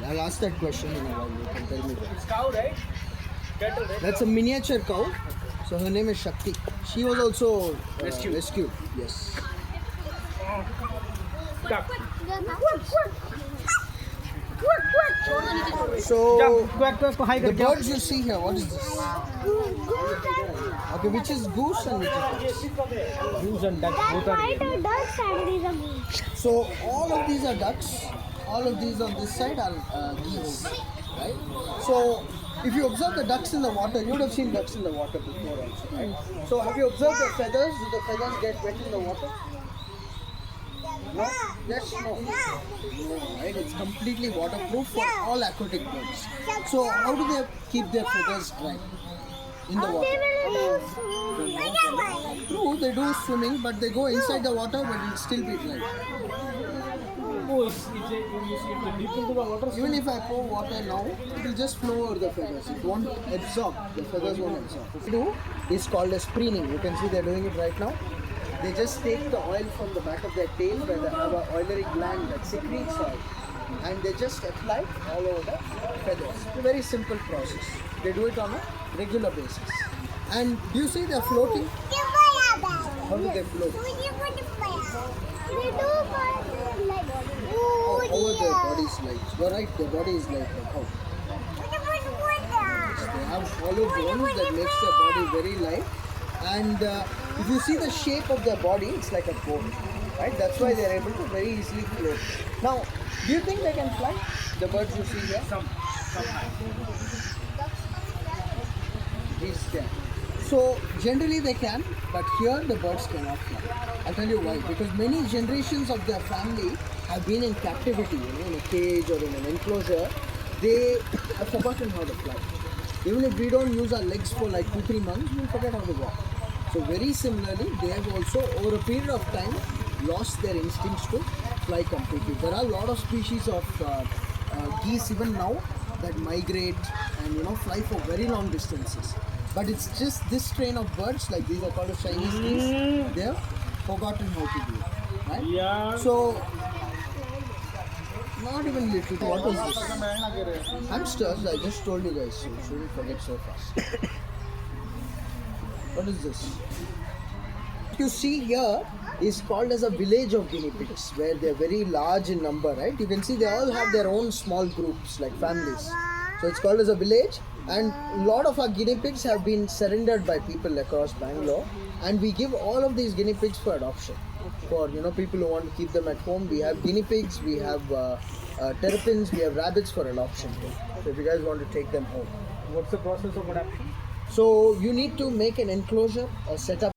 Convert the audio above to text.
I'll ask that question in a while. You can tell me that. It's cow, right? Cattle, right? That's a miniature cow. So her name is Shakti. She was also rescued. Yes. Duck. So Quack, quack, hi, the kar birds you see here, what is this? Okay, which is goose and which is ducks? Goose and duck both are White here. or ducks and these are geese. So all of these are ducks. All of these on this side are geese, right? So if you observe the ducks in the water, you would have seen ducks in the water before also, right? So have you observed the feathers? Do the feathers get wet in the water? No? Yes, no. No, right? It's completely waterproof for all aquatic birds. So how do they keep their feathers dry? In the They water. will do swimming. True, they do swimming, but they go inside the water, but it'll still be dry. Oh, it's you see if they dip into the water. Even if I pour water now, it will just flow over the feathers. It won't absorb. The feathers won't absorb. What we do is called as preening. You can see they're doing it right now. They just take the oil from the back of their tail where they have an oily gland that secretes oil. And they just apply it all over the feathers. It's a very simple process. They do it on a regular basis. And do you see they're floating? How do they float? They do like Oh, over their body's light. You're right, their body is like how? They have hollow bones that makes their body very light. And if you see the shape of their body, it's like a bone, right? That's why they're able to very easily float. Now, do you think they can fly? The birds you see here? Some. These can. So generally they can, but here the birds cannot fly. I'll tell you why. Because many generations of their family have been in captivity, in a cage or in an enclosure. They have forgotten how to fly. Even if we don't use our legs for like 2-3 months, we'll forget how to walk. So very similarly, they have also over a period of time lost their instincts to fly completely. There are a lot of species of geese even now that migrate and fly for very long distances. But it's just this strain of birds, like these are called as Chinese geese, they have forgotten how to do it. Right? Yeah. So, not even little. What was this? Hamsters, I just told you guys, so you shouldn't forget so fast. What is this? What you see here is called as a village of guinea pigs, where they're very large in number, right? You can see they all have their own small groups, like families. So it's called as a village, and a lot of our guinea pigs have been surrendered by people across Bangalore, and we give all of these guinea pigs for adoption. For people who want to keep them at home, we have guinea pigs, we have terrapins, we have rabbits for adoption. So if you guys want to take them home. What's the process of adoption? So you need to make an enclosure, set up